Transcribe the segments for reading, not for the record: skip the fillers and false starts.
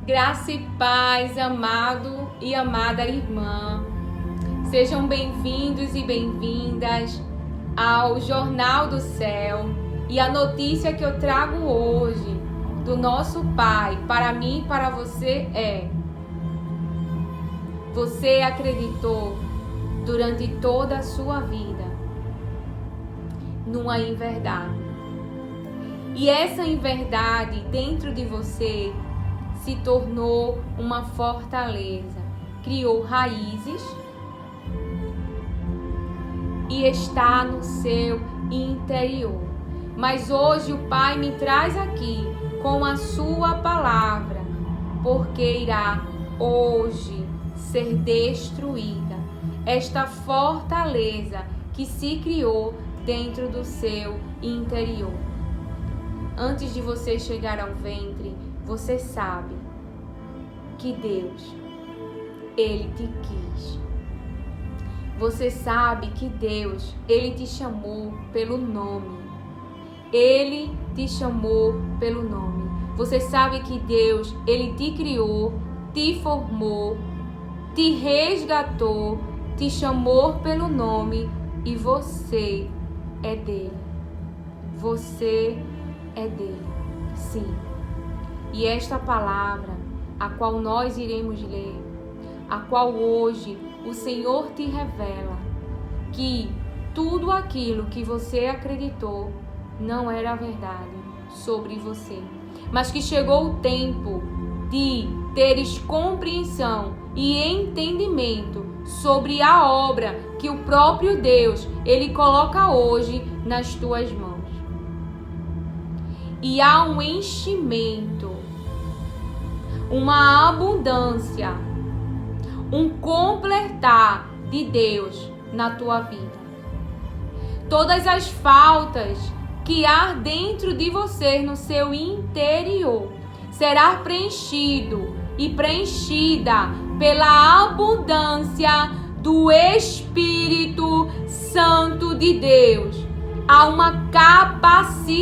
Graça e paz, amado e amada irmã. Sejam bem-vindos e bem-vindas ao Jornal do Céu. E a notícia que eu trago hoje do nosso Pai para mim e para você é: você acreditou durante toda a sua vida numa inverdade. E essa inverdade dentro de você se tornou uma fortaleza, criou raízes e está no seu interior. Mas hoje o Pai me traz aqui com a sua palavra, porque irá hoje ser destruída esta fortaleza que se criou dentro do seu interior. Antes de você chegar ao ventre, você sabe que Deus, Ele te quis. Você sabe que Deus, Ele te chamou pelo nome. Ele te chamou pelo nome. Você sabe que Deus, Ele te criou, te formou, te resgatou, te chamou pelo nome e você é dele. Você é dele. Sim. E esta palavra, a qual nós iremos ler, a qual hoje o Senhor te revela que tudo aquilo que você acreditou não era verdade sobre você, mas que chegou o tempo de teres compreensão e entendimento sobre a obra que o próprio Deus, Ele coloca hoje nas tuas mãos. E há um enchimento, uma abundância, um completar de Deus na tua vida. Todas as faltas que há dentro de você, no seu interior, será preenchido e preenchida pela abundância do Espírito Santo de Deus. Há uma capacitação,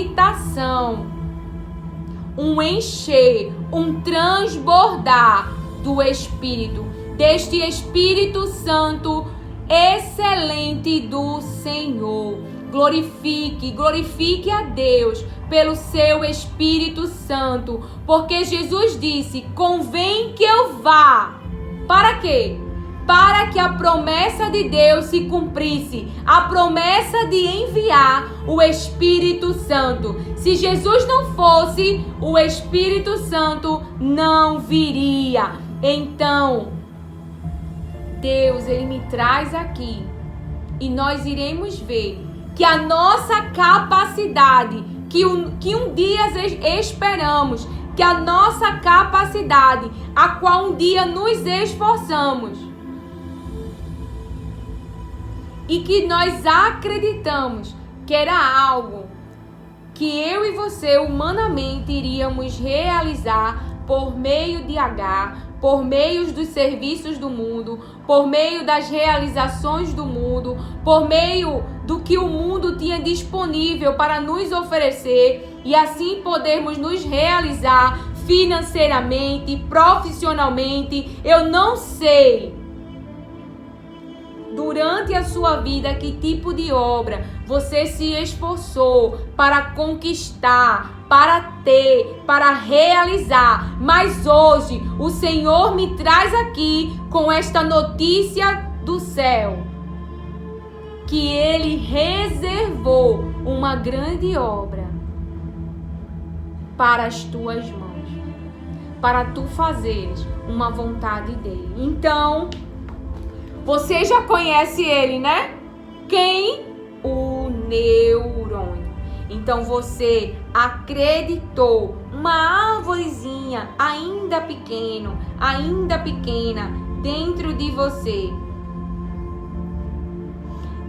um encher, um transbordar do Espírito, deste Espírito Santo excelente do Senhor. Glorifique a Deus pelo seu Espírito Santo, porque Jesus disse: convém que eu vá. Para quê? Para que a promessa de Deus se cumprisse, a promessa de enviar o Espírito Santo. Se Jesus não fosse, o Espírito Santo não viria. Então, Deus, Ele me traz aqui e nós iremos ver que a nossa capacidade, que um dia esperamos, que a nossa capacidade, a qual um dia nos esforçamos, e que nós acreditamos que era algo que eu e você humanamente iríamos realizar por meio de Agar, por meio dos serviços do mundo, por meio das realizações do mundo, por meio do que o mundo tinha disponível para nos oferecer e assim podermos nos realizar financeiramente, profissionalmente. Eu não sei durante a sua vida que tipo de obra você se esforçou para conquistar, para ter, para realizar. Mas hoje o Senhor me traz aqui com esta notícia do céu, que Ele reservou uma grande obra para as tuas mãos, para tu fazeres uma vontade dEle. Então, você já conhece ele, né? Quem? O neurônio. Então você acreditou uma árvorezinha ainda pequena dentro de você.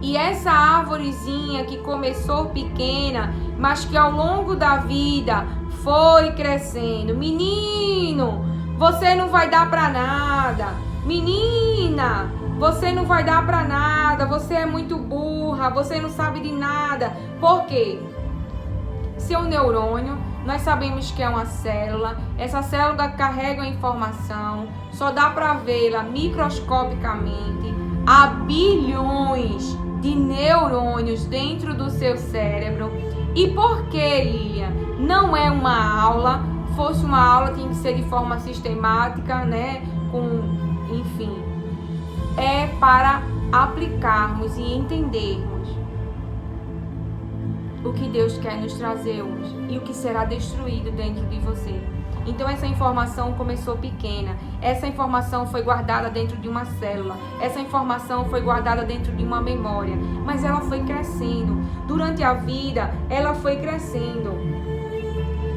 E essa árvorezinha que começou pequena, mas que ao longo da vida foi crescendo. Menino, você não vai dar para nada. Menina, você não vai dar para nada, você é muito burra, você não sabe de nada. Por quê? Seu neurônio nós sabemos que é uma célula. Essa célula carrega a informação, só dá para vê-la microscopicamente. Há bilhões de neurônios dentro do seu cérebro. E por que, Lilian? Não é uma aula. Fosse uma aula, tinha que ser de forma sistemática, né? Enfim, é para aplicarmos e entendermos o que Deus quer nos trazer hoje e o que será destruído dentro de você. Então essa informação começou pequena, essa informação foi guardada dentro de uma célula, essa informação foi guardada dentro de uma memória, mas ela foi crescendo. Durante a vida, ela foi crescendo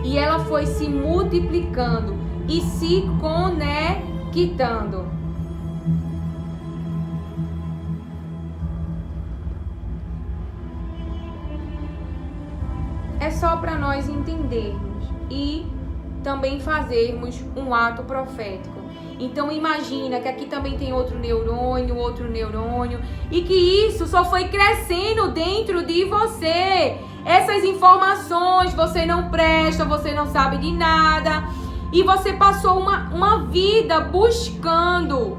e ela foi se multiplicando e se conectando. É só para nós entendermos e também fazermos um ato profético. Então imagina que aqui também tem outro neurônio e que isso só foi crescendo dentro de você. Essas informações você não presta, você não sabe de nada e você passou uma vida buscando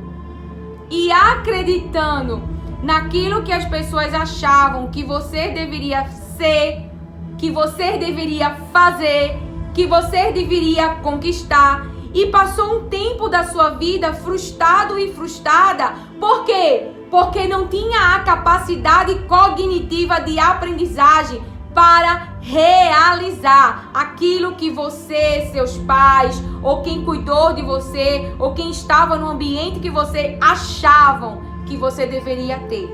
e acreditando naquilo que as pessoas achavam que você deveria ser, que você deveria fazer, que você deveria conquistar, e passou um tempo da sua vida frustrado e frustrada. Por quê? Porque não tinha a capacidade cognitiva de aprendizagem para realizar aquilo que você, seus pais, ou quem cuidou de você, ou quem estava no ambiente que você achavam que você deveria ter.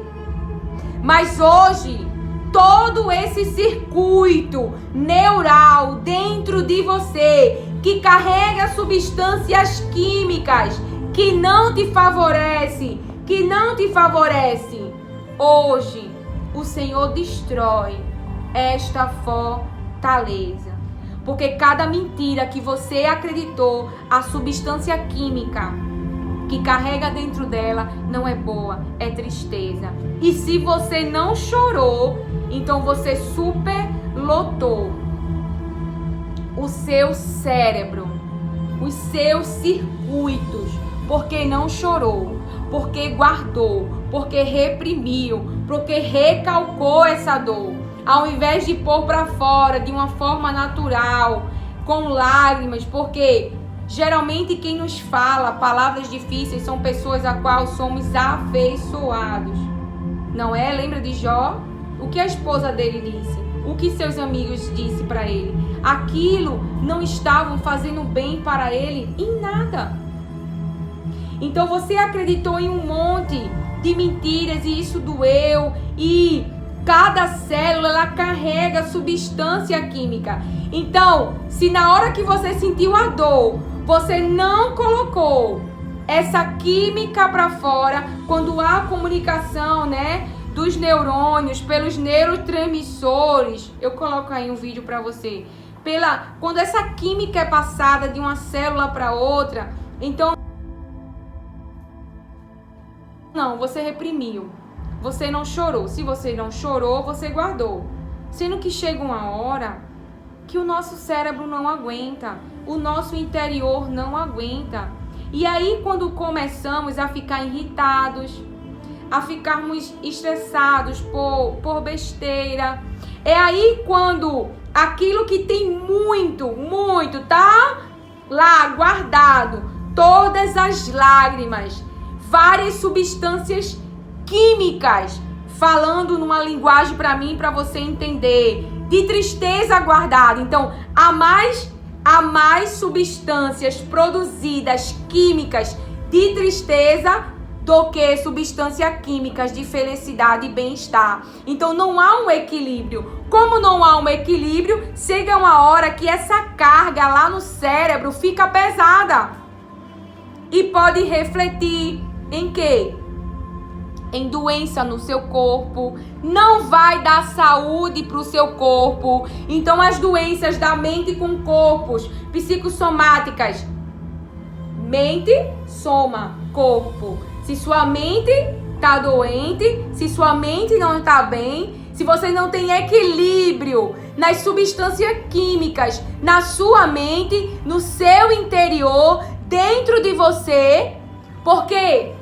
Mas hoje, todo esse circuito neural dentro de você, que carrega substâncias químicas que não te favorecem, hoje o Senhor destrói esta fortaleza. Porque cada mentira que você acreditou, a substância química que carrega dentro dela não é boa, é tristeza. E se você não chorou, então você superlotou o seu cérebro, os seus circuitos, porque não chorou, porque guardou, porque reprimiu, porque recalcou essa dor. Ao invés de pôr para fora de uma forma natural, com lágrimas, porque geralmente quem nos fala palavras difíceis são pessoas a qual somos afeiçoados. Não é? Lembra de Jó? O que a esposa dele disse? O que seus amigos disse para ele? Aquilo não estavam fazendo bem para ele em nada. Então você acreditou em um monte de mentiras e isso doeu, e cada célula ela carrega substância química. Então, se na hora que você sentiu a dor, você não colocou essa química para fora, quando há comunicação, né, dos neurônios pelos neurotransmissores, eu coloco aí um vídeo para você, quando essa química é passada de uma célula para outra, então não, você reprimiu, você não chorou. Se você não chorou, você guardou. Sendo que chega uma hora que o nosso cérebro não aguenta, o nosso interior não aguenta. E aí quando começamos a ficar irritados, a ficarmos estressados por besteira, é aí quando aquilo que tem muito, tá lá guardado, todas as lágrimas, várias substâncias químicas, falando numa linguagem para mim, para você entender, de tristeza guardada. Então, há mais substâncias produzidas químicas de tristeza do que substâncias químicas de felicidade e bem-estar. Então não há um equilíbrio. Como não há um equilíbrio, chega uma hora que essa carga lá no cérebro fica pesada e pode refletir em quê? Em doença no seu corpo, não vai dar saúde para o seu corpo. Então as doenças da mente com corpos psicossomáticas, mente soma corpo. Se sua mente está doente, se sua mente não está bem, se você não tem equilíbrio nas substâncias químicas, na sua mente, no seu interior, dentro de você, porque,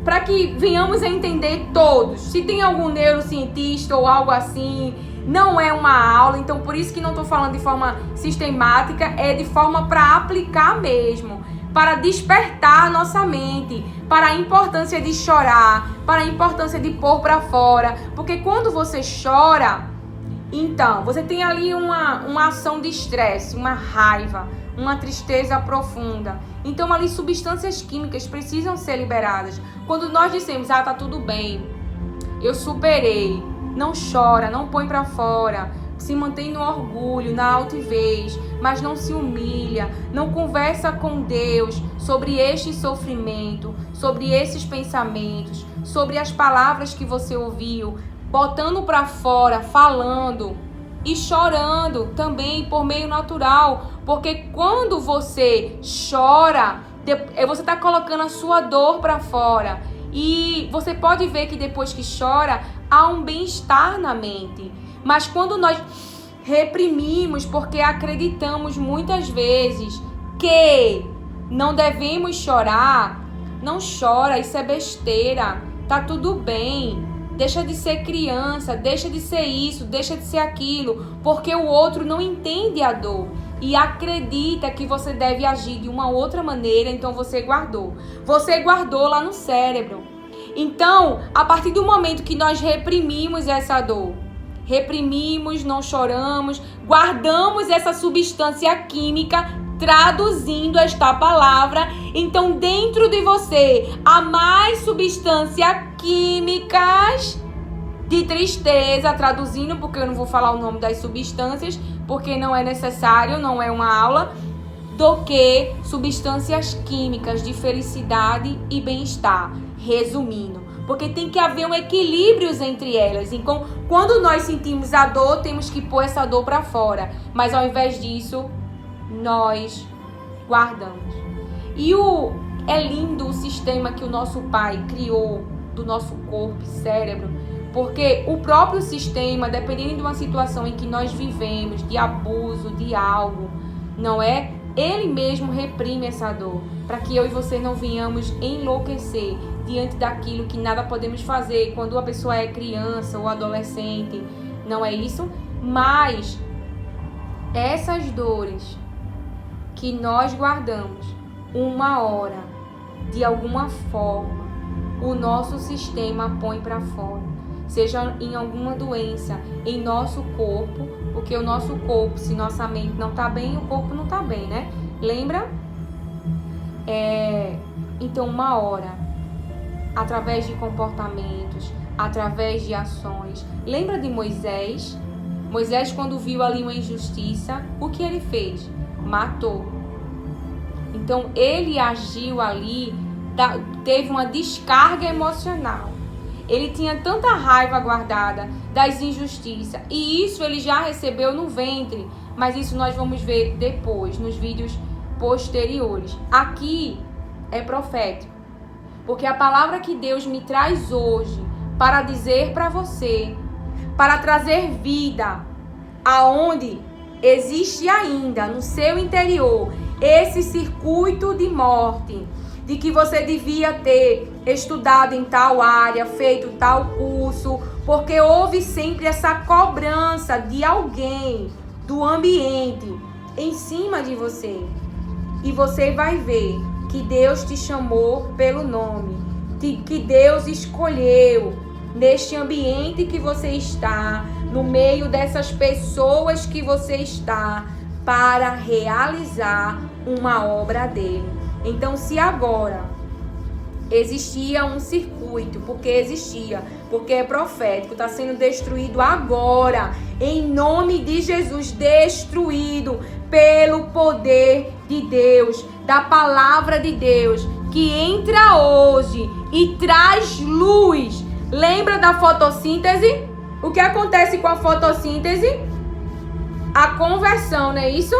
para que venhamos a entender todos, se tem algum neurocientista ou algo assim, não é uma aula, então por isso que não estou falando de forma sistemática, é de forma para aplicar mesmo, para despertar a nossa mente, para a importância de chorar, para a importância de pôr para fora, porque quando você chora, então você tem ali uma ação de estresse, uma raiva, uma tristeza profunda. Então ali substâncias químicas precisam ser liberadas. Quando nós dissemos, tá tudo bem, eu superei, não chora, não põe para fora, se mantém no orgulho, na altivez, mas não se humilha, não conversa com Deus sobre este sofrimento, sobre esses pensamentos, sobre as palavras que você ouviu, botando para fora, falando e chorando também por meio natural, porque quando você chora, você está colocando a sua dor para fora e você pode ver que depois que chora, há um bem-estar na mente. Mas quando nós reprimimos, porque acreditamos muitas vezes que não devemos chorar, não chora, isso é besteira, tá tudo bem, deixa de ser criança, deixa de ser isso, deixa de ser aquilo, porque o outro não entende a dor e acredita que você deve agir de uma outra maneira, então você guardou lá no cérebro. Então, a partir do momento que nós reprimimos essa dor, reprimimos, não choramos, guardamos essa substância química, traduzindo esta palavra, então dentro de você há mais substâncias químicas de tristeza, traduzindo, porque eu não vou falar o nome das substâncias, porque não é necessário, não é uma aula, do que substâncias químicas de felicidade e bem-estar, resumindo. Porque tem que haver um equilíbrio entre elas. Então, quando nós sentimos a dor, temos que pôr essa dor para fora. Mas ao invés disso, nós guardamos. E é lindo o sistema que o nosso Pai criou do nosso corpo e cérebro. Porque o próprio sistema, dependendo de uma situação em que nós vivemos, de abuso, de algo, não é? Ele mesmo reprime essa dor, para que eu e você não venhamos enlouquecer diante daquilo que nada podemos fazer quando a pessoa é criança ou adolescente, não é isso? Mas essas dores que nós guardamos, uma hora, de alguma forma, o nosso sistema põe para fora, seja em alguma doença em nosso corpo, porque o nosso corpo, se nossa mente não está bem, o corpo não está bem, né? Lembra? Então, uma hora, através de comportamentos, através de ações. Lembra de Moisés? Moisés, quando viu ali uma injustiça, o que ele fez? Matou. Então, ele agiu ali, teve uma descarga emocional. Ele tinha tanta raiva guardada das injustiças. E isso ele já recebeu no ventre. Mas isso nós vamos ver depois, nos vídeos posteriores. Aqui é profético. Porque a palavra que Deus me traz hoje para dizer para você, para trazer vida aonde existe ainda no seu interior esse circuito de morte, de que você devia ter estudado em tal área, feito tal curso, porque houve sempre essa cobrança de alguém, do ambiente, em cima de você. E você vai ver que Deus te chamou pelo nome, que Deus escolheu neste ambiente que você está, no meio dessas pessoas que você está, para realizar uma obra dele. Então, se agora existia um circuito, porque é profético, está sendo destruído agora, em nome de Jesus, destruído pelo poder de Deus, da palavra de Deus, que entra hoje e traz luz. Lembra da fotossíntese? O que acontece com a fotossíntese? A conversão, não é isso?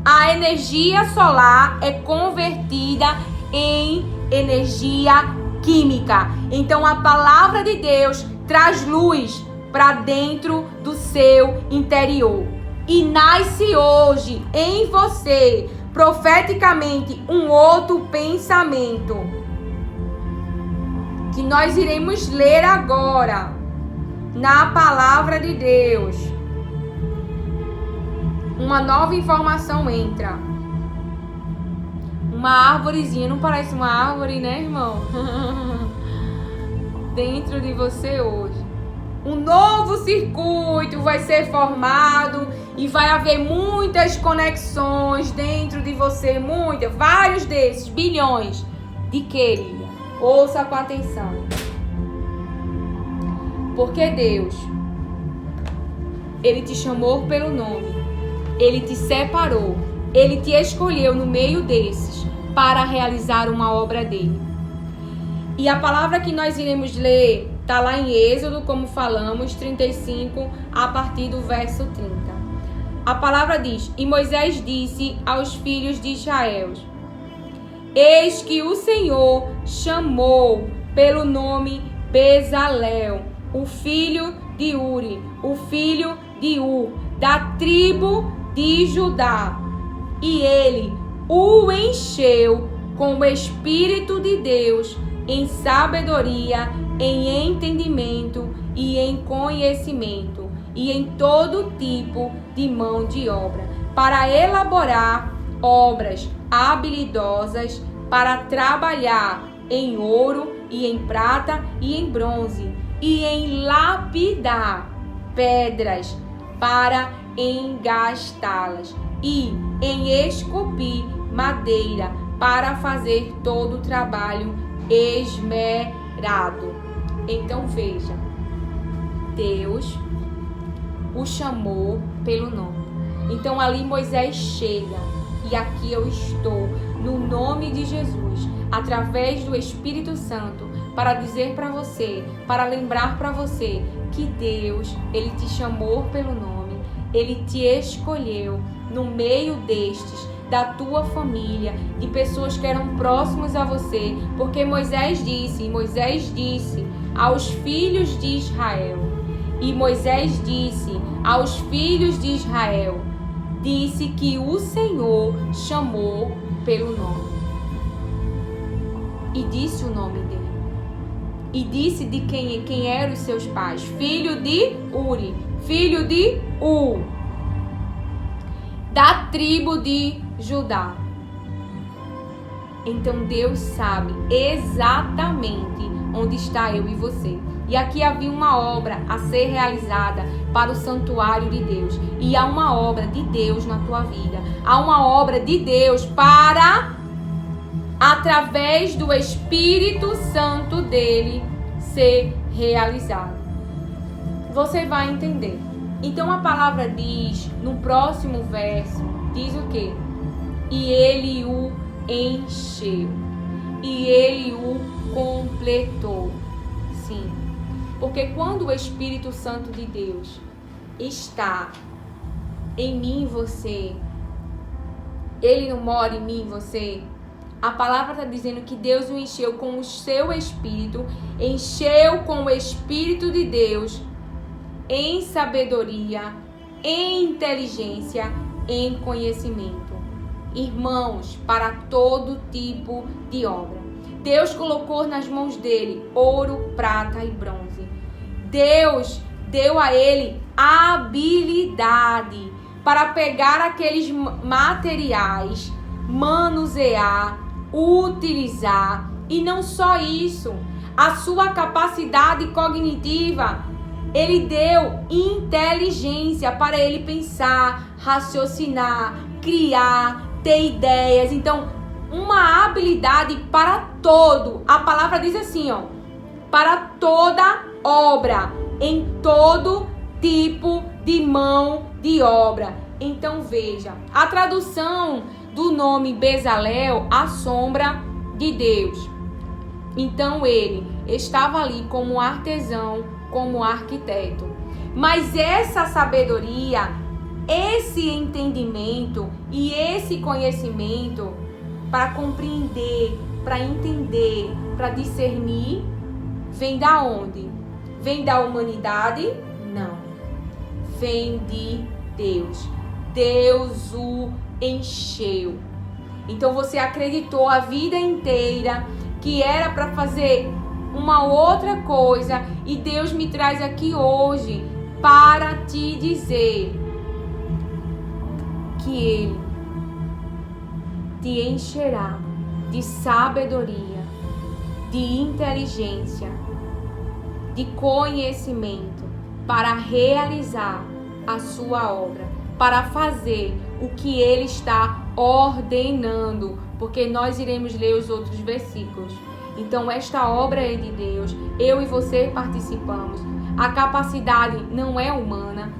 A energia solar é convertida em energia química. Então a palavra de Deus traz luz para dentro do seu interior. E nasce hoje em você, profeticamente, um outro pensamento que nós iremos ler agora na palavra de Deus. Uma nova informação entra. Uma árvorezinha, não parece uma árvore, né, irmão? Dentro de você hoje. Um novo circuito vai ser formado e vai haver muitas conexões dentro de você, vários desses, bilhões. De que, Lília? Ouça com atenção. Porque Deus, Ele te chamou pelo nome, Ele te separou, Ele te escolheu no meio desses para realizar uma obra dele. E a palavra que nós iremos ler está lá em Êxodo, como falamos, 35, a partir do verso 30. A palavra diz: E Moisés disse aos filhos de Israel: Eis que o Senhor chamou pelo nome Bezalel, o filho de Uri, o filho de Ur, da tribo de Judá. E ele o encheu com o Espírito de Deus em sabedoria, em entendimento e em conhecimento, e em todo tipo de mão de obra, para elaborar obras habilidosas, para trabalhar em ouro e em prata e em bronze, e em lapidar pedras para engastá-las, e em esculpir madeira para fazer todo o trabalho esmerado. Então veja, Deus o chamou pelo nome. Então ali Moisés chega, e aqui eu estou, no nome de Jesus, através do Espírito Santo, para dizer para você, para lembrar para você que Deus, Ele te chamou pelo nome, Ele te escolheu no meio destes, da tua família, de pessoas que eram próximos a você, porque Moisés disse aos filhos de Israel, e Moisés disse aos filhos de Israel, disse que o Senhor chamou pelo nome, e disse o nome dele, e disse de quem eram os seus pais: filho de Uri, filho de Ur, da tribo de Judá. Então Deus sabe exatamente onde está eu e você. E aqui havia uma obra a ser realizada para o santuário de Deus. E há uma obra de Deus na tua vida. Há uma obra de Deus para, através do Espírito Santo dele, ser realizada. Você vai entender. Então a palavra diz, no próximo verso, diz o quê? E ele o encheu. E ele o completou. Sim. Porque quando o Espírito Santo de Deus está em mim e você, ele não mora em mim e você, a palavra está dizendo que Deus o encheu com o seu Espírito, encheu com o Espírito de Deus em sabedoria, em inteligência, em conhecimento. Irmãos, para todo tipo de obra. Deus colocou nas mãos dele ouro, prata e bronze. Deus deu a ele habilidade para pegar aqueles materiais, manusear, utilizar. E não só isso, a sua capacidade cognitiva, ele deu inteligência para ele pensar, raciocinar, criar, ter ideias. Então, uma habilidade para todo. A palavra diz assim, ó, para toda obra, em todo tipo de mão de obra. Então veja, a tradução do nome Bezalel, a sombra de Deus. Então ele estava ali como artesão, como arquiteto. Mas essa sabedoria, esse entendimento e esse conhecimento para compreender, para entender, para discernir, vem da onde? Vem da humanidade? Não. Vem de Deus. Deus o encheu. Então você acreditou a vida inteira que era para fazer uma outra coisa, e Deus me traz aqui hoje para te dizer que Ele te encherá de sabedoria, de inteligência, de conhecimento para realizar a sua obra, para fazer o que Ele está ordenando, porque nós iremos ler os outros versículos. Então esta obra é de Deus, eu e você participamos. A capacidade não é humana,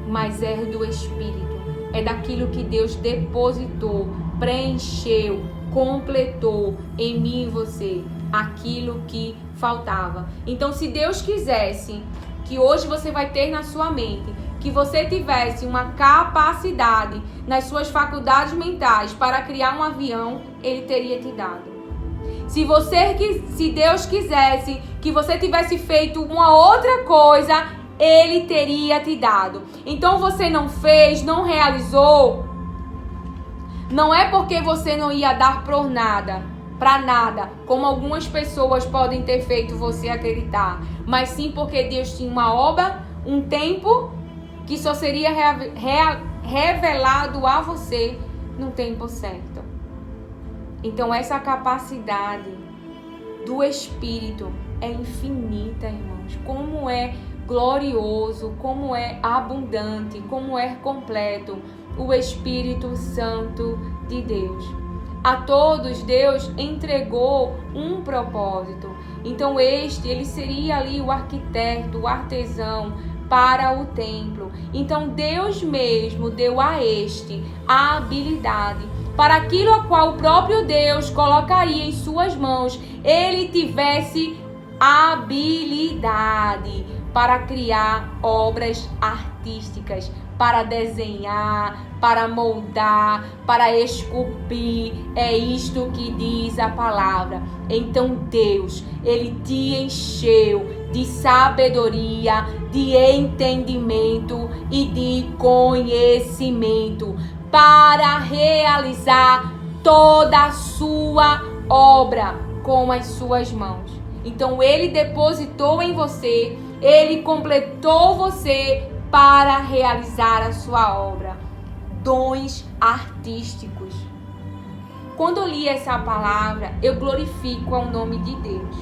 mas é do Espírito, é daquilo que Deus depositou, preencheu, completou em mim e você, aquilo que faltava. Então, se Deus quisesse que hoje você vai ter na sua mente, que você tivesse uma capacidade nas suas faculdades mentais para criar um avião, Ele teria te dado. Se Deus quisesse que você tivesse feito uma outra coisa, Ele teria te dado. Então você não fez, não realizou, não é porque você não ia dar para nada, como algumas pessoas podem ter feito você acreditar, mas sim porque Deus tinha uma obra, um tempo que só seria revelado a você no tempo certo. Então essa capacidade do Espírito é infinita, irmãos. Como é glorioso, como é abundante, como é completo o Espírito Santo de Deus. A todos Deus entregou um propósito. Então ele seria ali o arquiteto, o artesão para o templo. Então Deus mesmo deu a a habilidade para aquilo a qual o próprio Deus colocaria em suas mãos, ele tivesse habilidade para criar obras artísticas, para desenhar, para moldar, para esculpir. É isto que diz a palavra. Então Deus, Ele te encheu de sabedoria, de entendimento e de conhecimento para realizar toda a sua obra com as suas mãos. Então Ele depositou em você, Ele completou você para realizar a sua obra. Dons artísticos. Quando eu li essa palavra, eu glorifico ao nome de Deus.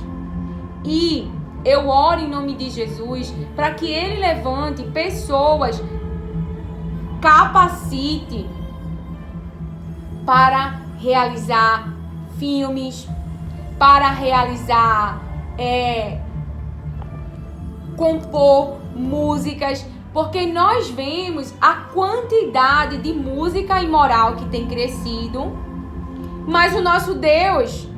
E eu oro em nome de Jesus para que Ele levante pessoas, capacite para realizar filmes, para realizar, compor músicas, porque nós vemos a quantidade de música imoral que tem crescido, mas o nosso Deus,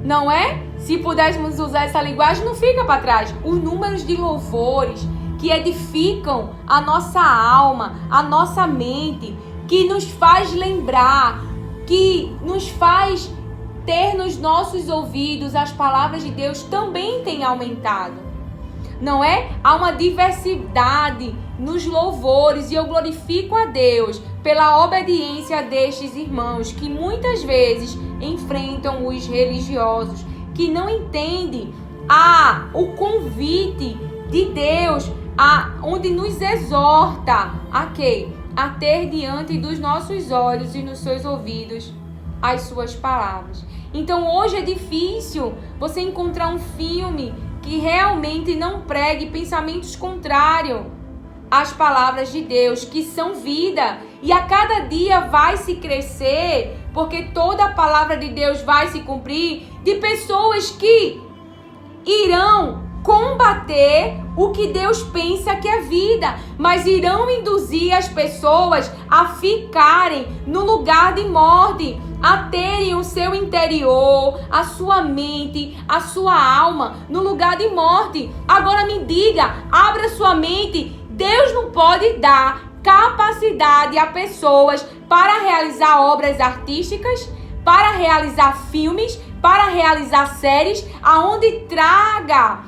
não é? Se pudéssemos usar essa linguagem, não fica para trás. Os números de louvores que edificam a nossa alma, a nossa mente, que nos faz lembrar, que nos faz ter nos nossos ouvidos as palavras de Deus, também tem aumentado. Não é? Há uma diversidade nos louvores e eu glorifico a Deus pela obediência destes irmãos que muitas vezes enfrentam os religiosos, que não entendem o convite de Deus, onde nos exorta a quê? A ter diante dos nossos olhos e nos seus ouvidos as suas palavras. Então hoje é difícil você encontrar um filme que realmente não pregue pensamentos contrários às palavras de Deus, que são vida. E a cada dia vai se crescer, porque toda a palavra de Deus vai se cumprir, de pessoas que irão combater o que Deus pensa que é vida, mas irão induzir as pessoas a ficarem no lugar de morte, a terem o seu interior, a sua mente, a sua alma no lugar de morte. Agora me diga, abra sua mente. Deus não pode dar capacidade a pessoas para realizar obras artísticas, para realizar filmes, para realizar séries, aonde traga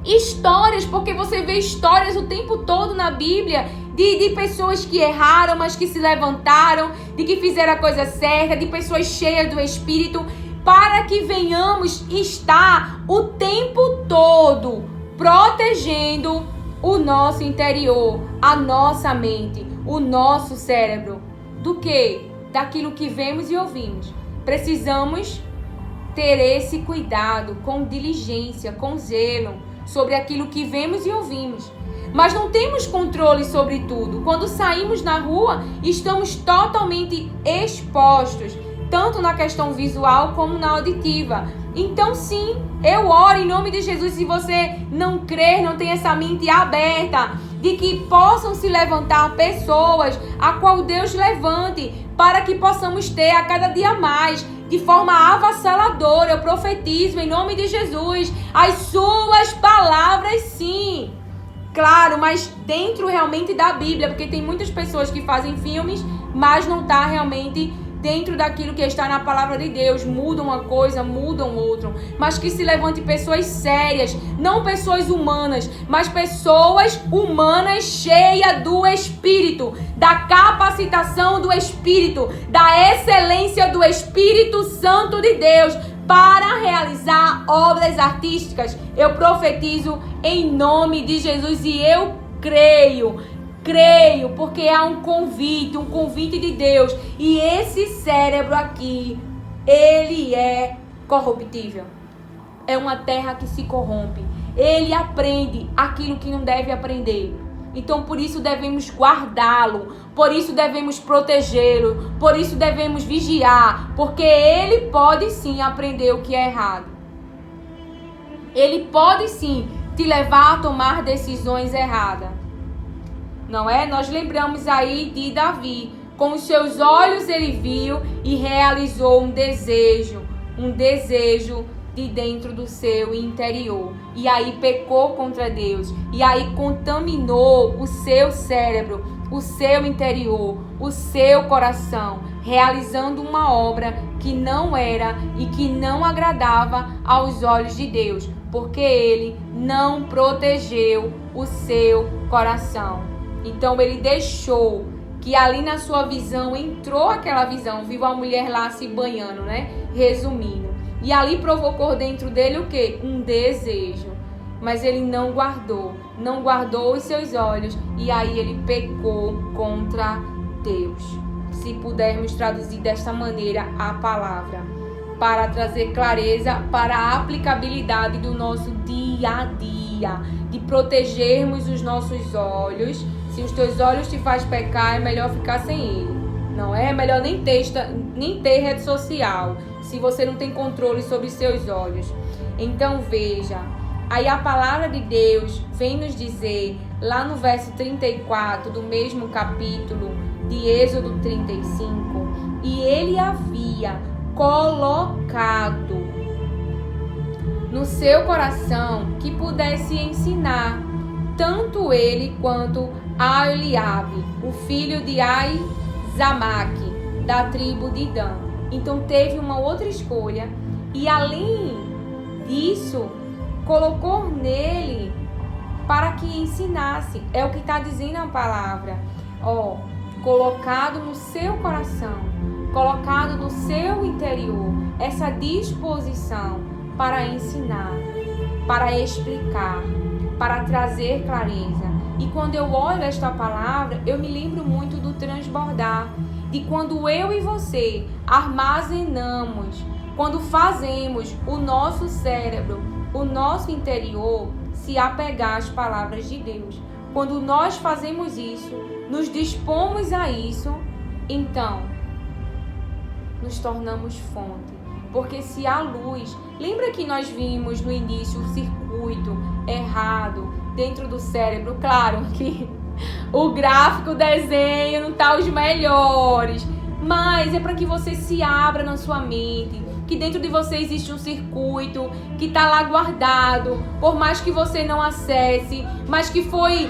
histórias, porque você vê histórias o tempo todo na Bíblia de pessoas que erraram, mas que se levantaram, de que fizeram a coisa certa, de pessoas cheias do Espírito, para que venhamos estar o tempo todo protegendo o nosso interior, a nossa mente, o nosso cérebro. Do quê? Daquilo que vemos e ouvimos. Precisamos ter esse cuidado com diligência, com zelo, sobre aquilo que vemos e ouvimos. Mas não temos controle sobre tudo. Quando saímos na rua, estamos totalmente expostos, tanto na questão visual como na auditiva. Então sim, eu oro em nome de Jesus. Se você não crer, não tem essa mente aberta, de que possam se levantar pessoas a qual Deus levante, para que possamos ter a cada dia mais, de forma avassaladora, eu profetizo em nome de Jesus, as suas palavras sim. Claro, mas dentro realmente da Bíblia, porque tem muitas pessoas que fazem filmes, mas não está realmente dentro daquilo que está na palavra de Deus. Mudam uma coisa, mudam outra. Mas que se levante pessoas sérias, não pessoas humanas, mas pessoas humanas cheias do Espírito, da capacitação do Espírito, da excelência do Espírito Santo de Deus, para realizar obras artísticas. Eu profetizo em nome de Jesus e eu creio, porque há um convite de Deus. E esse cérebro aqui, ele é corruptível. É uma terra que se corrompe. Ele aprende aquilo que não deve aprender. Então, por isso devemos guardá-lo, por isso devemos protegê-lo, por isso devemos vigiar, porque ele pode sim aprender o que é errado. Ele pode sim te levar a tomar decisões erradas. Não é? Nós lembramos aí de Davi. Com os seus olhos ele viu e realizou um desejo de dentro do seu interior. E aí pecou contra Deus. E aí contaminou o seu cérebro, o seu interior, o seu coração, realizando uma obra que não era e que não agradava aos olhos de Deus, porque ele não protegeu o seu coração. Então ele deixou que ali na sua visão, entrou aquela visão, viu a mulher lá se banhando, né? Resumindo. E ali provocou dentro dele o quê? Um desejo. Mas ele não guardou os seus olhos, e aí ele pecou contra Deus. Se pudermos traduzir desta maneira a palavra, para trazer clareza para a aplicabilidade do nosso dia a dia, de protegermos os nossos olhos. Se os teus olhos te faz pecar, é melhor ficar sem ele, não é? É melhor nem ter rede social, se você não tem controle sobre seus olhos. Então veja, aí a palavra de Deus vem nos dizer, lá no verso 34 do mesmo capítulo de Êxodo 35, e ele havia colocado no seu coração que pudesse ensinar tanto ele quanto a Eliabe, o filho de Aizamaque, da tribo de Dan. Então teve uma outra escolha, e além disso, colocou nele para que ensinasse. É o que está dizendo a palavra. Colocado no seu coração, colocado no seu interior, essa disposição para ensinar, para explicar, para trazer clareza. E quando eu olho esta palavra, eu me lembro muito do transbordar, de quando eu e você armazenamos, quando fazemos o nosso cérebro, o nosso interior se apegar às palavras de Deus. Quando nós fazemos isso, nos dispomos a isso, então nos tornamos fonte. Porque se há luz, lembra que nós vimos no início o circuito errado dentro do cérebro? Claro que o gráfico, o desenho não está os melhores, mas é para que você se abra na sua mente, que dentro de você existe um circuito que está lá guardado, por mais que você não acesse, mas que foi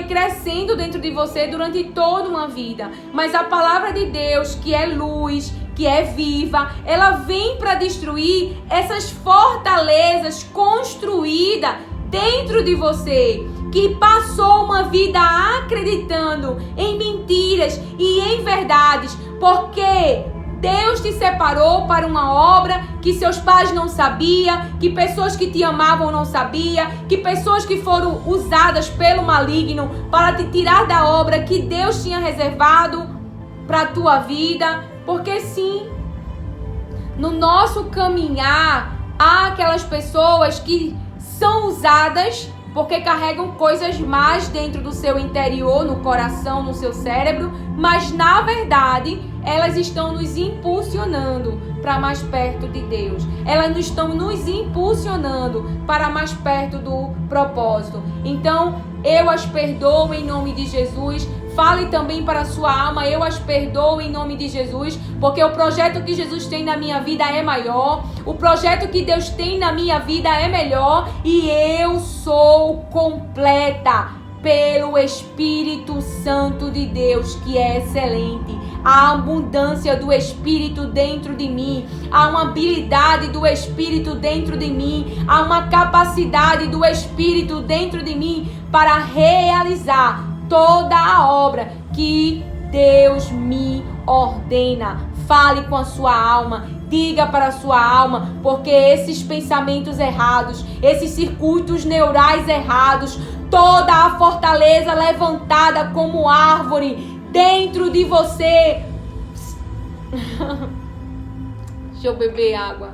crescendo dentro de você durante toda uma vida. Mas a palavra de Deus, que é luz, que é viva, ela vem para destruir essas fortalezas construídas dentro de você, que passou uma vida acreditando em mentiras e em verdades, porque Deus te separou para uma obra que seus pais não sabiam, que pessoas que te amavam não sabiam, que pessoas que foram usadas pelo maligno para te tirar da obra que Deus tinha reservado para a tua vida. Porque sim, no nosso caminhar, há aquelas pessoas que são usadas porque carregam coisas más dentro do seu interior, no coração, no seu cérebro, mas na verdade elas estão nos impulsionando para mais perto de Deus. Elas estão nos impulsionando para mais perto do propósito. Então, eu as perdoo em nome de Jesus. Fale também para a sua alma, eu as perdoo em nome de Jesus, porque o projeto que Jesus tem na minha vida é maior, o projeto que Deus tem na minha vida é melhor, e eu sou completa pelo Espírito Santo de Deus, que é excelente. Há abundância do Espírito dentro de mim, há uma habilidade do Espírito dentro de mim, há uma capacidade do Espírito dentro de mim para realizar toda a obra que Deus me ordena. Fale com a sua alma, diga para a sua alma, porque esses pensamentos errados, esses circuitos neurais errados, toda a fortaleza levantada como árvore dentro de você. Deixa eu beber água.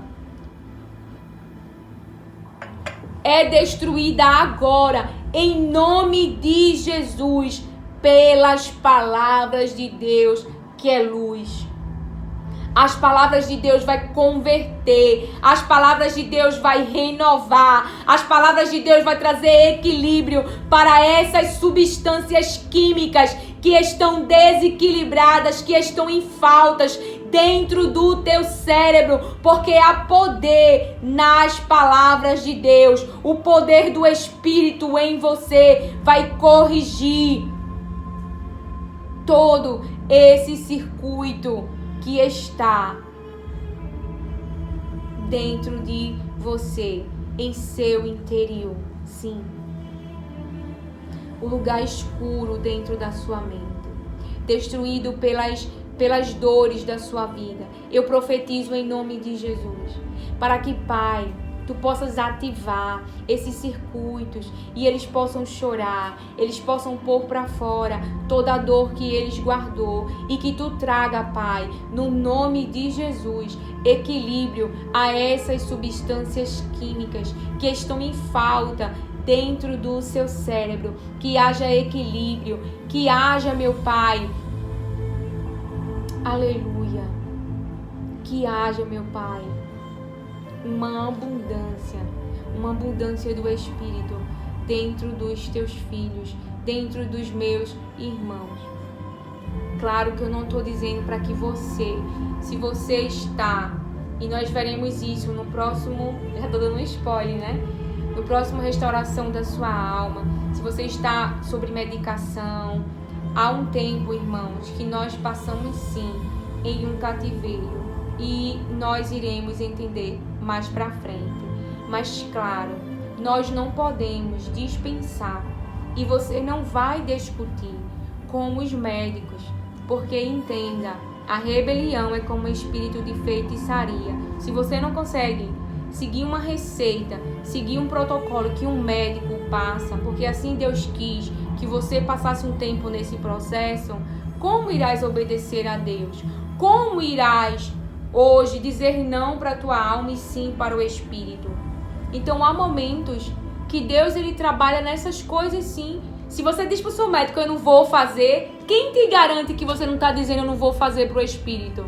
É destruída agora, em nome de Jesus, pelas palavras de Deus, que é luz. As palavras de Deus vai converter, as palavras de Deus vai renovar, as palavras de Deus vai trazer equilíbrio para essas substâncias químicas que estão desequilibradas, que estão em faltas dentro do teu cérebro, porque há poder nas palavras de Deus. O poder do Espírito em você vai corrigir todo esse circuito que está dentro de você, em seu interior. Sim. O lugar escuro dentro da sua mente, destruído pelas dores da sua vida. Eu profetizo em nome de Jesus, para que, Pai, Tu possas ativar esses circuitos e eles possam chorar, eles possam pôr para fora toda a dor que eles guardou, e que Tu traga, Pai, no nome de Jesus, equilíbrio a essas substâncias químicas que estão em falta dentro do seu cérebro, que haja equilíbrio, que haja, meu Pai, aleluia, que haja, meu Pai, uma abundância do Espírito dentro dos teus filhos, dentro dos meus irmãos. Claro que eu não estou dizendo para que você, se você está, e nós veremos isso no próximo, já estou dando um spoiler, né? No próximo Restauração da Sua Alma, se você está sobre medicação, há um tempo, irmãos, que nós passamos sim em um cativeiro, e nós iremos entender mais para frente. Mas claro, nós não podemos dispensar, e você não vai discutir com os médicos, porque entenda, a rebelião é como um espírito de feitiçaria. Se você não consegue seguir uma receita, seguir um protocolo que um médico passa, porque assim Deus quis que você passasse um tempo nesse processo, como irás obedecer a Deus? Como irás hoje dizer não para a tua alma e sim para o Espírito? Então há momentos que Deus ele trabalha nessas coisas sim. Se você diz para o seu médico, eu não vou fazer, quem te garante que você não está dizendo eu não vou fazer para o Espírito?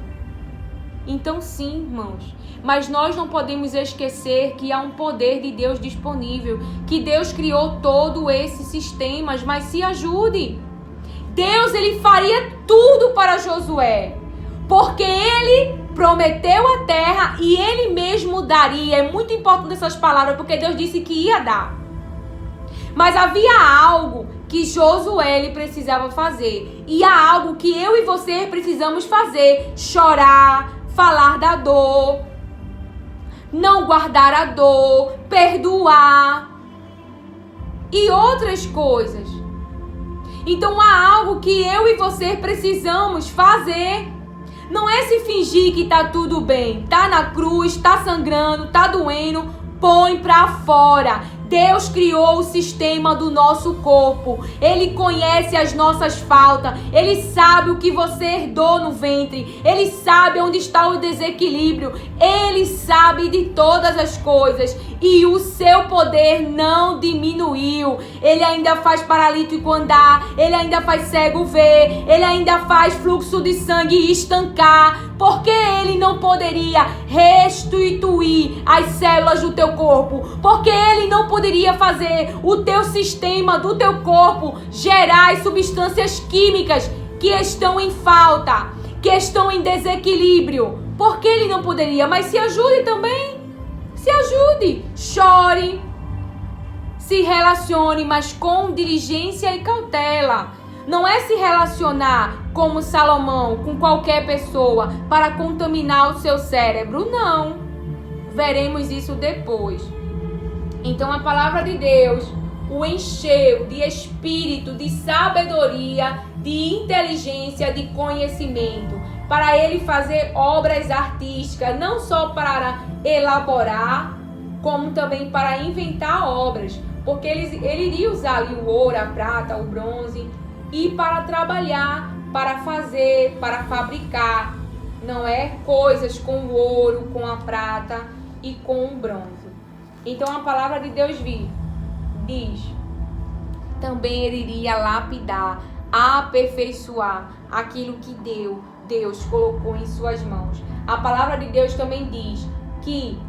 Então sim, irmãos, mas nós não podemos esquecer que há um poder de Deus disponível, que Deus criou todo esse sistema, mas se ajude. Deus ele faria tudo para Josué, porque ele prometeu a terra e ele mesmo daria. É muito importante essas palavras, porque Deus disse que ia dar. Mas havia algo que Josué ele precisava fazer, e há algo que eu e você precisamos fazer: chorar, falar da dor, não guardar a dor, perdoar. e outras coisas. Então há algo que eu e você precisamos fazer. Não é se fingir que tá tudo bem. Tá na cruz, tá sangrando, tá doendo. Põe pra fora. Deus criou o sistema do nosso corpo. Ele conhece as nossas faltas. Ele sabe o que você herdou no ventre. Ele sabe onde está o desequilíbrio. Ele sabe de todas as coisas. E o seu poder não diminuiu. Ele ainda faz paralítico andar. Ele ainda faz cego ver. Ele ainda faz fluxo de sangue estancar. Porque ele não poderia restituir as células do teu corpo? Porque ele não poderia fazer o teu sistema do teu corpo gerar as substâncias químicas que estão em falta, que estão em desequilíbrio? Porque ele não poderia? Mas se ajude também. Se ajude. Chore. Se relacione, mas com diligência e cautela. Não é se relacionar como Salomão com qualquer pessoa para contaminar o seu cérebro. Não. Veremos isso depois. Então a palavra de Deus o encheu de espírito, de sabedoria, de inteligência, de conhecimento, para ele fazer obras artísticas, não só para elaborar, como também para inventar obras, porque ele iria usar ali o ouro, a prata, o bronze, e para trabalhar, para fazer, para fabricar, não é? Coisas com o ouro, com a prata e com o bronze. Então a palavra de Deus diz, também ele iria lapidar, aperfeiçoar aquilo que Deus colocou em suas mãos. A palavra de Deus também diz que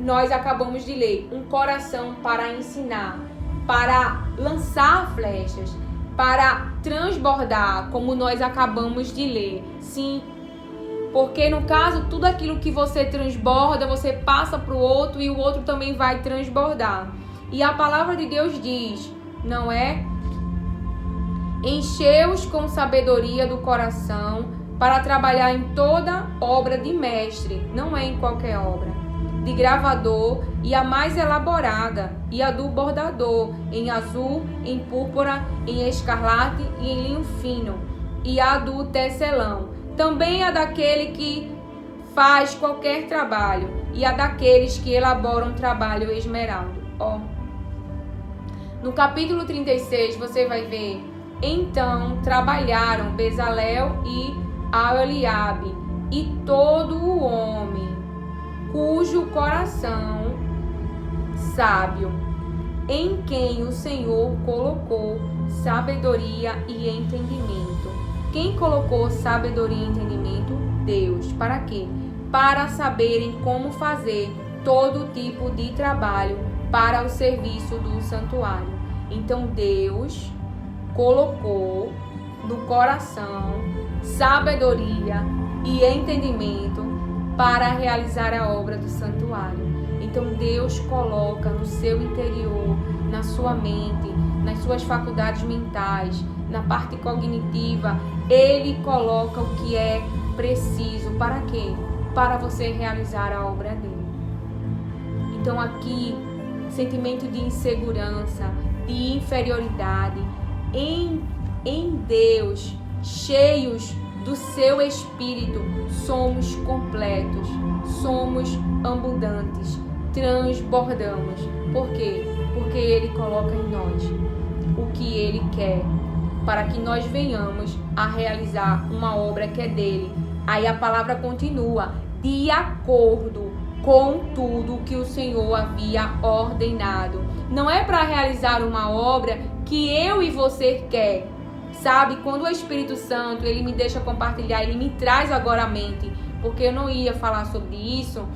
nós acabamos de ler, um coração para ensinar, para lançar flechas, para transbordar, como nós acabamos de ler. Sim, porque no caso, tudo aquilo que você transborda, você passa para o outro e o outro também vai transbordar. E a palavra de Deus diz, não é? Encheu-os com sabedoria do coração para trabalhar em toda obra de mestre, não é em qualquer obra, de gravador e a mais elaborada, e a do bordador, em azul, em púrpura, em escarlate e em linho fino, e a do tecelão. Também a daquele que faz qualquer trabalho, e a daqueles que elaboram trabalho esmerado. No capítulo 36 você vai ver, então trabalharam Bezalel e Aholiabe, e todo o homem cujo coração sábio, em quem o Senhor colocou sabedoria e entendimento. Quem colocou sabedoria e entendimento? Deus. Para quê? Para saberem como fazer todo tipo de trabalho para o serviço do santuário. Então Deus colocou no coração sabedoria e entendimento para realizar a obra do santuário. Então Deus coloca no seu interior, na sua mente, nas suas faculdades mentais, na parte cognitiva, Ele coloca o que é preciso. Para quê? Para você realizar a obra dele. Então aqui, sentimento de insegurança, de inferioridade, em Deus, cheios do seu Espírito, somos completos, somos abundantes, transbordamos. Por quê? Porque Ele coloca em nós o que Ele quer, para que nós venhamos a realizar uma obra que é dele. Aí a palavra continua, de acordo com tudo que o Senhor havia ordenado. Não é para realizar uma obra que eu e você quer. Sabe, quando o Espírito Santo, ele me deixa compartilhar, ele me traz agora à mente, porque eu não ia falar sobre isso,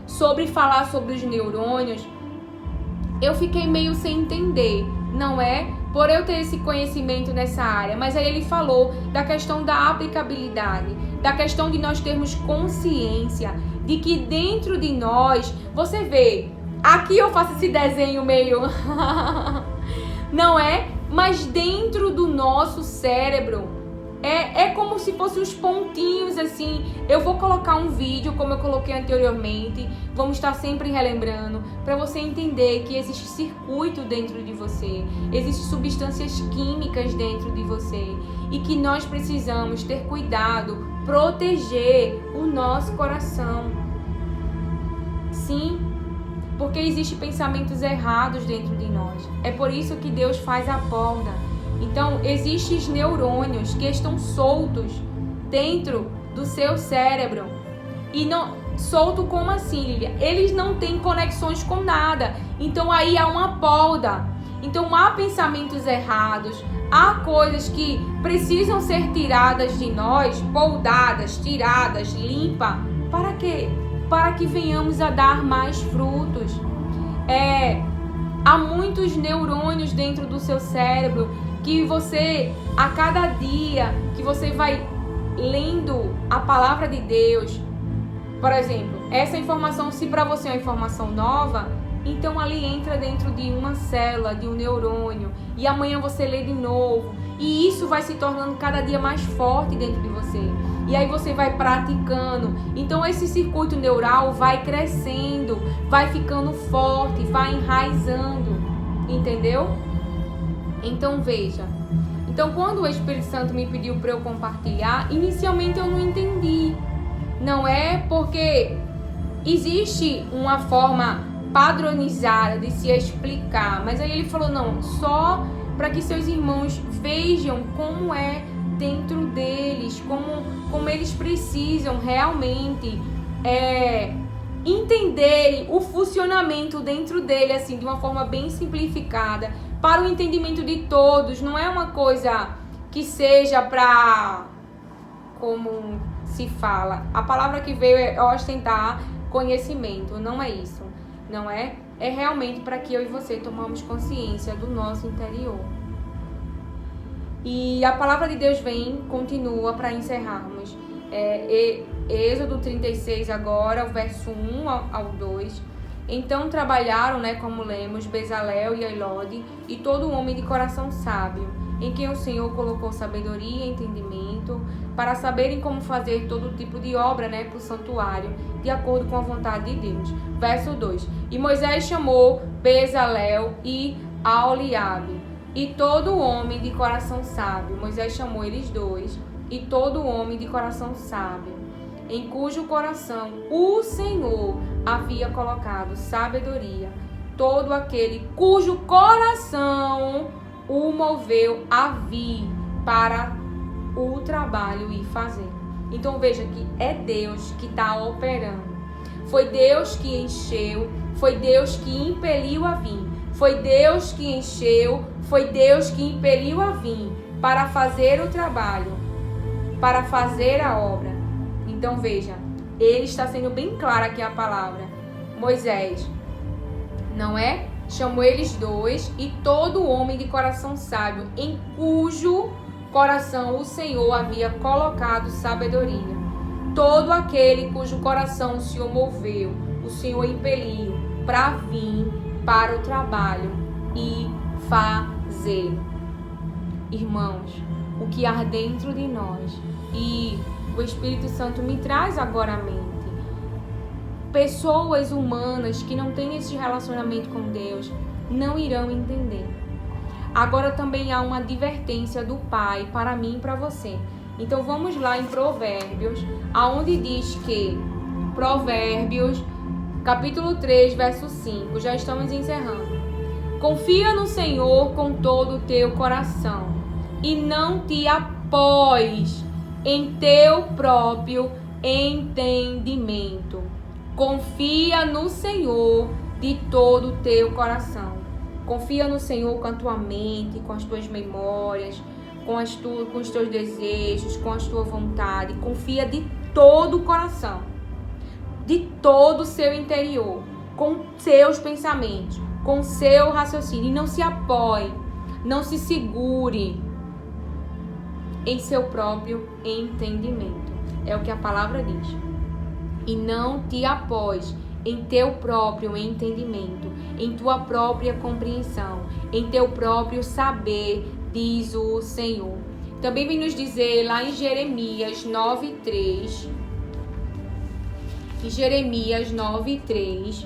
sobre falar sobre os neurônios, eu fiquei meio sem entender, não é? Por eu ter esse conhecimento nessa área, mas aí ele falou da questão da aplicabilidade, da questão de nós termos consciência de que dentro de nós, você vê, aqui eu faço esse desenho meio, não é? Mas dentro do nosso cérebro É como se fossem os pontinhos assim. Eu vou colocar um vídeo, como eu coloquei anteriormente. Vamos estar sempre relembrando, para você entender que existe circuito dentro de você. Existem substâncias químicas dentro de você. E que nós precisamos ter cuidado, proteger o nosso coração. Sim, porque existem pensamentos errados dentro de nós. É por isso que Deus faz a poda. Então, existem neurônios que estão soltos dentro do seu cérebro. E não solto como assim, Lívia? Eles não têm conexões com nada. Então, aí há uma poda. Então, há pensamentos errados. Há coisas que precisam ser tiradas de nós, poldadas, tiradas, limpa. Para quê? Para que venhamos a dar mais frutos. Há muitos neurônios dentro do seu cérebro que você, a cada dia que você vai lendo a palavra de Deus, por exemplo, essa informação, se para você é uma informação nova, então ali entra dentro de uma célula, de um neurônio, e amanhã você lê de novo, e isso vai se tornando cada dia mais forte dentro de você. E aí você vai praticando. Então esse circuito neural vai crescendo, vai ficando forte, vai enraizando. Entendeu? Então veja. Então quando o Espírito Santo me pediu para eu compartilhar, inicialmente eu não entendi. Não é porque existe uma forma padronizada de se explicar. Mas aí ele falou, não, só para que seus irmãos vejam como é dentro deles, como eles precisam realmente entenderem o funcionamento dentro dele, assim, de uma forma bem simplificada, para o entendimento de todos. Não é uma coisa que seja para, como se fala, a palavra que veio é ostentar conhecimento, não é isso, não é? É realmente para que eu e você tomamos consciência do nosso interior. E a palavra de Deus continua para encerrarmos. Êxodo 36 agora, o verso 1 ao 2. Então trabalharam, como lemos, Bezalel e Ailode, e todo homem de coração sábio, em quem o Senhor colocou sabedoria e entendimento, para saberem como fazer todo tipo de obra, para o santuário, de acordo com a vontade de Deus. Verso 2. E Moisés chamou Bezalel e Aholiabe, e todo homem de coração sábio. Moisés chamou eles dois, e todo homem de coração sábio, em cujo coração o Senhor havia colocado sabedoria, todo aquele cujo coração o moveu a vir para o trabalho e fazer. Então veja que é Deus que está operando. Foi Deus que encheu, foi Deus que impeliu a vir. Foi Deus que encheu, foi Deus que impeliu a vir para fazer o trabalho, para fazer a obra. Então veja, ele está sendo bem claro aqui a palavra. Moisés, não é? Chamou eles dois e todo homem de coração sábio, em cujo coração o Senhor havia colocado sabedoria. Todo aquele cujo coração o Senhor moveu, o Senhor impeliu para vir para o trabalho e fazer. Irmãos, o que há dentro de nós, e o Espírito Santo me traz agora à mente, pessoas humanas que não têm esse relacionamento com Deus não irão entender. Agora também há uma advertência do Pai para mim e para você. Então vamos lá em Provérbios, aonde diz que Provérbios, capítulo 3, verso 5, já estamos encerrando. Confia no Senhor com todo o teu coração e não te apoies em teu próprio entendimento. Confia no Senhor de todo o teu coração. Confia no Senhor com a tua mente, com as tuas memórias, com os teus desejos, com a tua vontade. Confia de todo o coração, de todo o seu interior, com seus pensamentos, com seu raciocínio. E não se apoie, não se segure em seu próprio entendimento. É o que a palavra diz. E não te apoies em teu próprio entendimento, em tua própria compreensão, em teu próprio saber, diz o Senhor. Também vem nos dizer lá em Jeremias 9:3. Em Jeremias 9:3,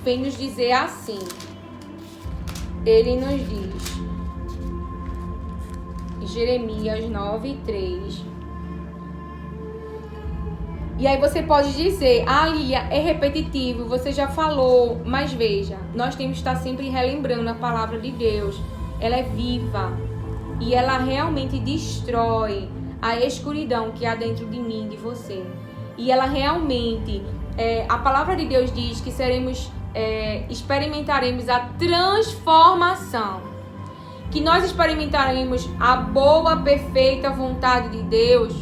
vem nos dizer assim. Ele nos diz, em Jeremias 9:3. E aí você pode dizer, Lília, é repetitivo, você já falou, mas veja, nós temos que estar sempre relembrando a palavra de Deus. Ela é viva e ela realmente destrói a escuridão que há dentro de mim e de você. E ela realmente, a palavra de Deus diz que experimentaremos a transformação, que nós experimentaremos a boa, perfeita vontade de Deus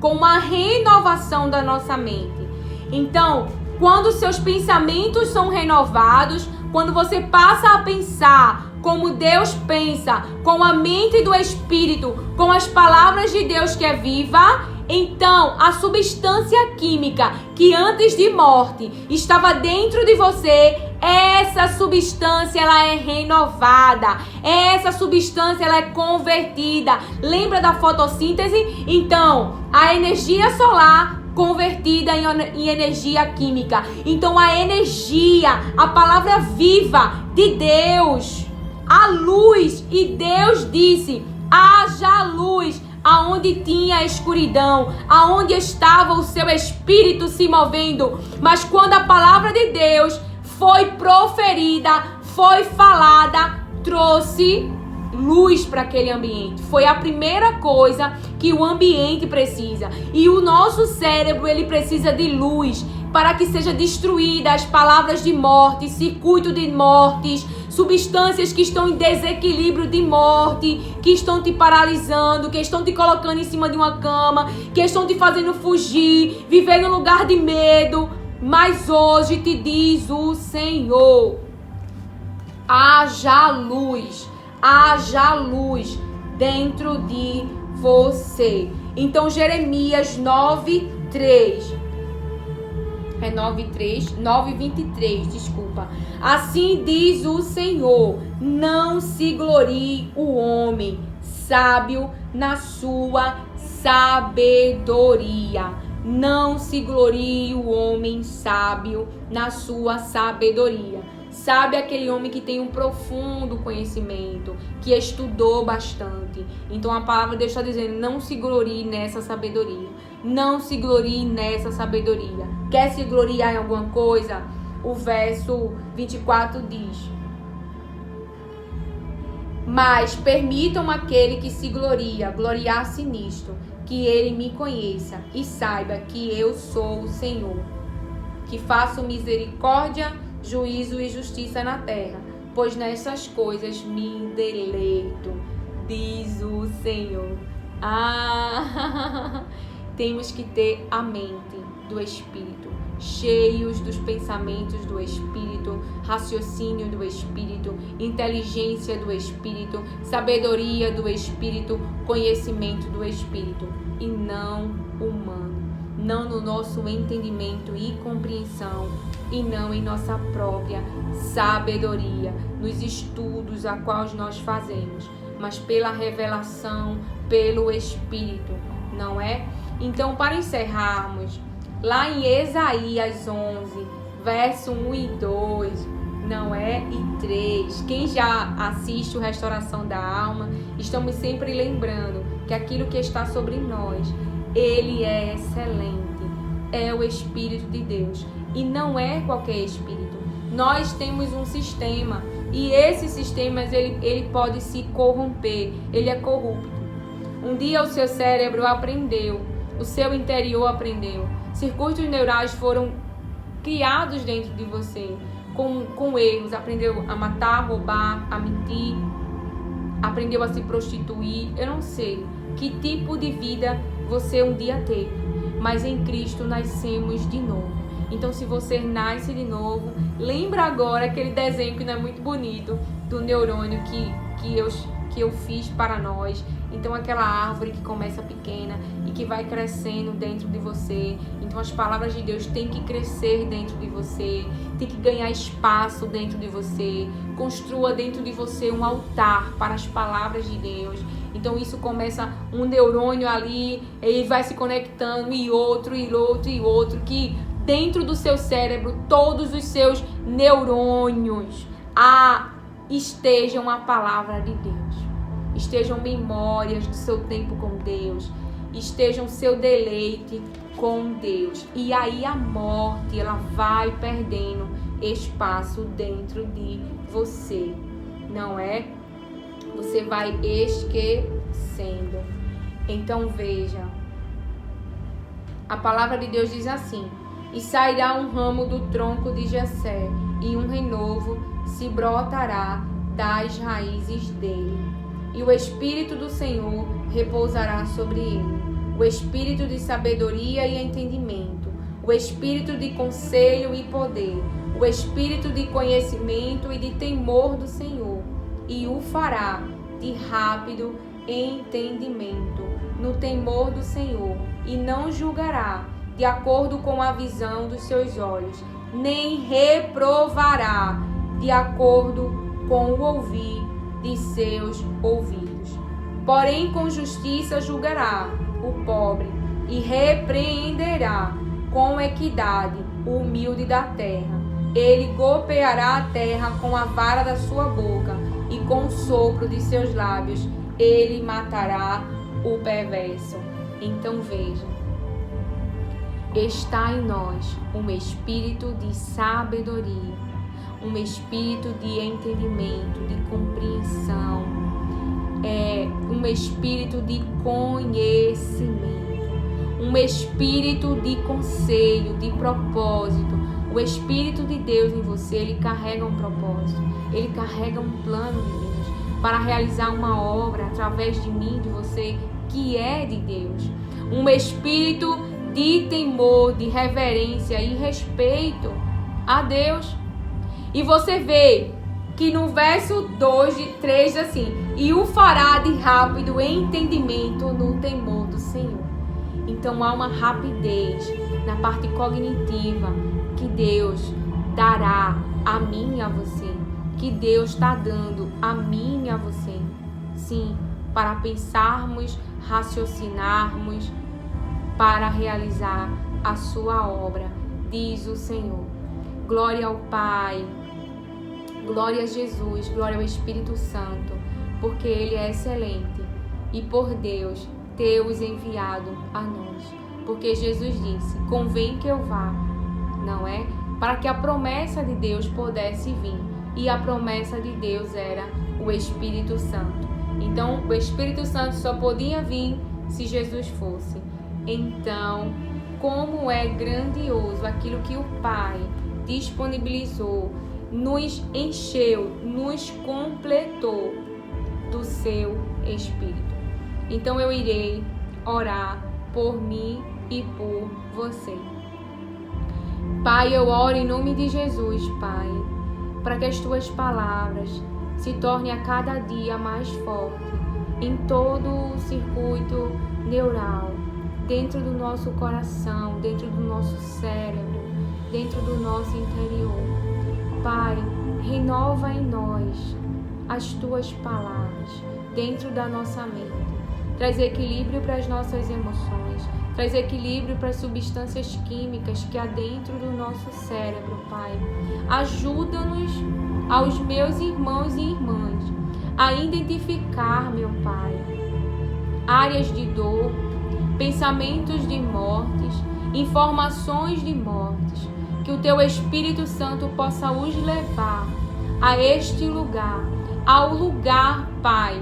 com uma renovação da nossa mente. Então, quando seus pensamentos são renovados, quando você passa a pensar como Deus pensa, com a mente do Espírito, com as palavras de Deus que é viva, então a substância química que antes de morte estava dentro de você, essa substância ela é renovada, essa substância ela é convertida. Lembra da fotossíntese? Então, a energia solar convertida em energia química. Então, a energia, a palavra viva de Deus, a luz, e Deus disse: haja luz. Aonde tinha a escuridão, aonde estava o seu espírito se movendo. Mas quando a palavra de Deus foi proferida, foi falada, trouxe luz para aquele ambiente. Foi a primeira coisa que o ambiente precisa. E o nosso cérebro, ele precisa de luz para que seja destruída as palavras de morte, circuito de mortes, substâncias que estão em desequilíbrio de morte, que estão te paralisando, que estão te colocando em cima de uma cama, que estão te fazendo fugir, viver num lugar de medo. Mas hoje te diz o Senhor: haja luz dentro de você. Então Jeremias 9:3. 9:23, desculpa. Assim diz o Senhor: não se glorie o homem sábio na sua sabedoria. Não se glorie o homem sábio na sua sabedoria. Sabe aquele homem que tem um profundo conhecimento, que estudou bastante. Então a palavra de Deus está dizendo: não se glorie nessa sabedoria. Não se glorie nessa sabedoria. Quer se gloriar em alguma coisa? O verso 24 diz: mas permitam aquele que se gloria, gloriar-se nisto, que ele me conheça e saiba que eu sou o Senhor, que faço misericórdia, juízo e justiça na terra, pois nessas coisas me deleito, diz o Senhor. Temos que ter a mente do Espírito, cheios dos pensamentos do Espírito, raciocínio do Espírito, inteligência do Espírito, sabedoria do Espírito, conhecimento do Espírito, e não humano, não no nosso entendimento e compreensão, e não em nossa própria sabedoria, nos estudos a quais nós fazemos, mas pela revelação, pelo Espírito, não é? Então, para encerrarmos, lá em Isaías 11, verso 1 e 2, não é? E 3. Quem já assiste o Restauração da Alma, estamos sempre lembrando que aquilo que está sobre nós, ele é excelente. É o Espírito de Deus. E não é qualquer Espírito. Nós temos um sistema. E esse sistema, ele pode se corromper. Ele é corrupto. Um dia o seu cérebro aprendeu. O seu interior aprendeu. Circuitos neurais foram criados dentro de você com erros. Aprendeu a matar, roubar, a mentir. Aprendeu a se prostituir. Eu não sei que tipo de vida você um dia teve. Mas em Cristo nascemos de novo. Então, se você nasce de novo, lembra agora aquele desenho que não é muito bonito do neurônio que eu fiz para nós. Então aquela árvore que começa pequena e que vai crescendo dentro de você. Então as palavras de Deus têm que crescer dentro de você, tem que ganhar espaço dentro de você. Construa dentro de você um altar para as palavras de Deus. Então isso começa um neurônio ali, ele vai se conectando e outro, e outro, e outro, que dentro do seu cérebro, todos os seus neurônios estejam a palavra de Deus. Estejam memórias do seu tempo com Deus, estejam seu deleite com Deus. E aí a morte, ela vai perdendo espaço dentro de você, não é? Você vai esquecendo. Então veja, a palavra de Deus diz assim: e sairá um ramo do tronco de Jessé, e um renovo se brotará das raízes dele. E o Espírito do Senhor repousará sobre ele, o Espírito de sabedoria e entendimento, o Espírito de conselho e poder, o Espírito de conhecimento e de temor do Senhor, e o fará de rápido entendimento no temor do Senhor, e não julgará de acordo com a visão dos seus olhos, nem reprovará de acordo com o ouvir de seus ouvidos. Porém, com justiça julgará o pobre e repreenderá com equidade o humilde da terra. Ele golpeará a terra com a vara da sua boca, e com o sopro de seus lábios ele matará o perverso. Então veja, está em nós um espírito de sabedoria, um espírito de entendimento, de compreensão, um espírito de conhecimento, um espírito de conselho, de propósito. O Espírito de Deus em você, ele carrega um propósito, ele carrega um plano de Deus para realizar uma obra através de mim, de você, que é de Deus. Um espírito de temor, de reverência e respeito a Deus. E você vê que no verso 2 de 3 diz assim: e o fará de rápido entendimento no temor do Senhor. Então há uma rapidez na parte cognitiva que Deus dará a mim e a você, que Deus está dando a mim e a você, sim, para pensarmos, raciocinarmos, para realizar a sua obra, diz o Senhor. Glória ao Pai, glória a Jesus, glória ao Espírito Santo, porque Ele é excelente e por Deus ter os enviado a nós. Porque Jesus disse: convém que eu vá, não é? Para que a promessa de Deus pudesse vir. E a promessa de Deus era o Espírito Santo. Então, o Espírito Santo só podia vir se Jesus fosse. Então, como é grandioso aquilo que o Pai disponibilizou, nos encheu, nos completou do seu Espírito. Então eu irei orar por mim e por você. Pai, eu oro em nome de Jesus, Pai, para que as tuas palavras se tornem a cada dia mais forte em todo o circuito neural, dentro do nosso coração, dentro do nosso cérebro, dentro do nosso interior. Pai, renova em nós as tuas palavras dentro da nossa mente. Traz equilíbrio para as nossas emoções, traz equilíbrio para as substâncias químicas que há dentro do nosso cérebro, Pai. Ajuda-nos, aos meus irmãos e irmãs, a identificar, meu Pai, áreas de dor, pensamentos de mortes, informações de mortes, que o Teu Espírito Santo possa os levar a este lugar, ao lugar, Pai,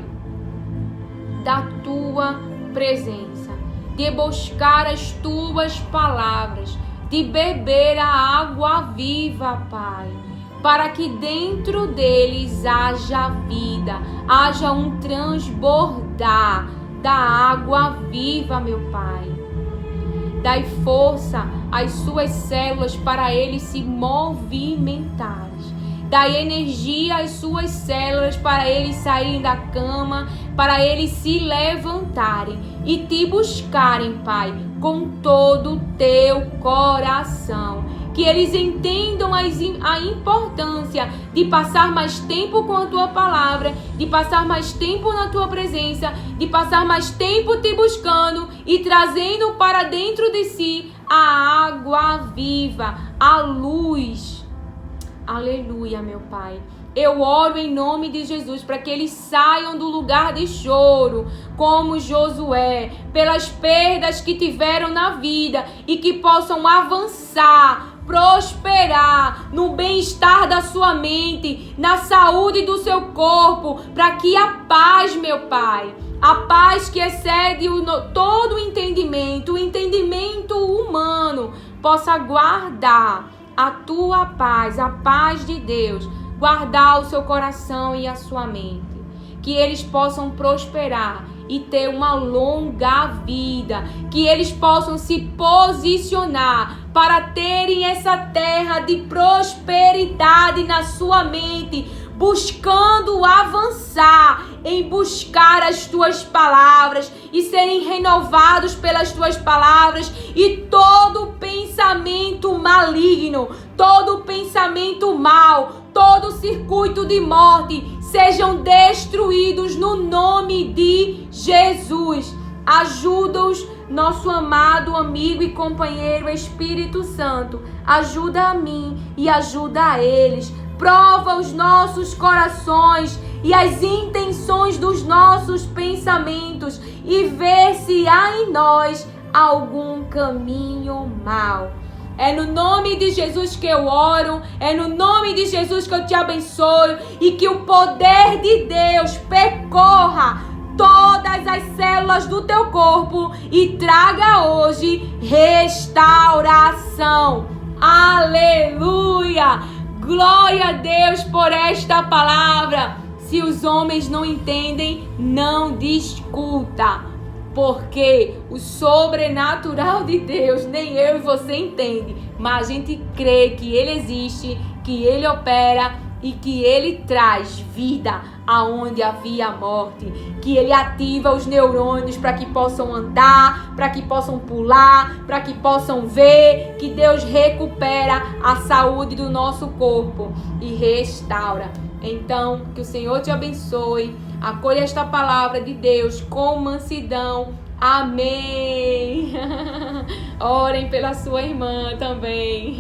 da Tua presença, de buscar as Tuas palavras, de beber a água viva, Pai, para que dentro deles haja vida, haja um transbordar da água viva, meu Pai. Dai força às suas células para eles se movimentarem. Dai energia às suas células para eles saírem da cama, para eles se levantarem e te buscarem, Pai, com todo o teu coração. Que eles entendam a importância de passar mais tempo com a tua palavra, de passar mais tempo na tua presença, de passar mais tempo te buscando e trazendo para dentro de si a água viva, a luz. Aleluia, meu Pai. Eu oro em nome de Jesus para que eles saiam do lugar de choro, como Josué, pelas perdas que tiveram na vida e que possam avançar, prosperar no bem-estar da sua mente, na saúde do seu corpo, para que a paz, meu Pai, a paz que excede todo o entendimento humano, possa guardar a tua paz, a paz de Deus, guardar o seu coração e a sua mente. Que eles possam prosperar e ter uma longa vida. Que eles possam se posicionar para terem essa terra de prosperidade na sua mente, buscando avançar em buscar as tuas palavras e serem renovados pelas tuas palavras, e todo pensamento maligno, todo pensamento mal, todo circuito de morte sejam destruídos no nome de Jesus. Ajuda-os, nosso amado amigo e companheiro Espírito Santo. Ajuda a mim e ajuda a eles. Prova os nossos corações e as intenções dos nossos pensamentos e vê se há em nós algum caminho mau. É no nome de Jesus que eu oro, é no nome de Jesus que eu te abençoo, e que o poder de Deus percorra todas as células do teu corpo e traga hoje restauração. Aleluia! Glória a Deus por esta palavra. Se os homens não entendem, não discuta, porque o sobrenatural de Deus nem eu e você entende, mas a gente crê que Ele existe, que Ele opera e que Ele traz vida aonde havia morte, que Ele ativa os neurônios para que possam andar, para que possam pular, para que possam ver, que Deus recupera a saúde do nosso corpo e restaura. Então, que o Senhor te abençoe. Acolha esta palavra de Deus com mansidão. Amém. Orem pela sua irmã também.